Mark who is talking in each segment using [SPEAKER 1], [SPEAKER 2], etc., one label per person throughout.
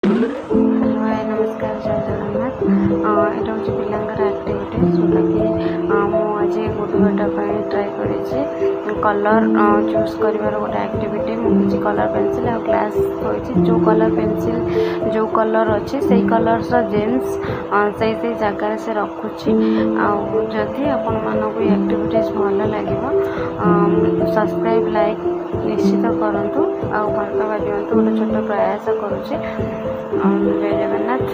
[SPEAKER 1] Hello hi नमस्कार जय जगन्नाथ यहाँ हूँ पिलांकर आक्टिविटी जोटा कि मुझे गुड़ाटा ट्राए कर कलर चूज कर गोटे आक्टिविटी मुझे कलर पेनसिल आ ग्लास होती जो कलर पेनसिल जो कलर अच्छे से कलर जेम्स से जगार से रखुच्छी आदि आपण मानक आक्टिविटीज भल लगे सब्सक्राइब लाइक निश्चित करूँ आर्तवा दिंतु गोटे छोट प्रयास करुचे जय जगन्नाथ।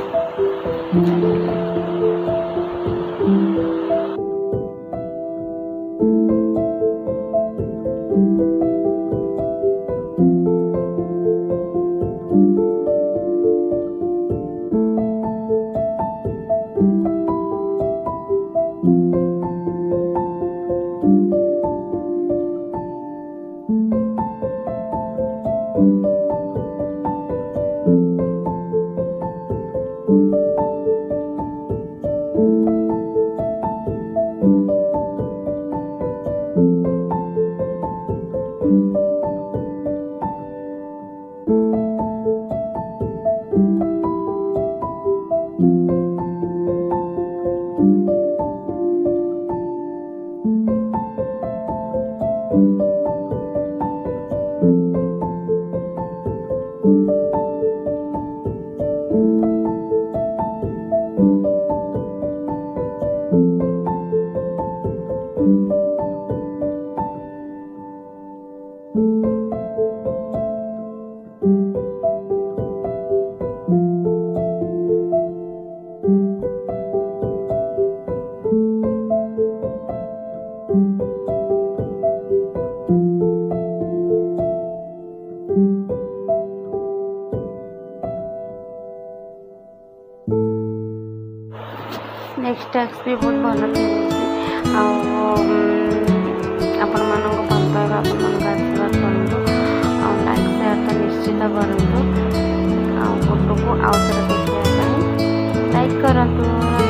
[SPEAKER 1] नेक्स्ट टास्क भी बहुत भल थी आपण मानक भल पाइबा आपण मानक आशीर्वाद करूँ लाइक शेयर तो निश्चित करूँ फोटो को आउट देखा लाइक करूँ।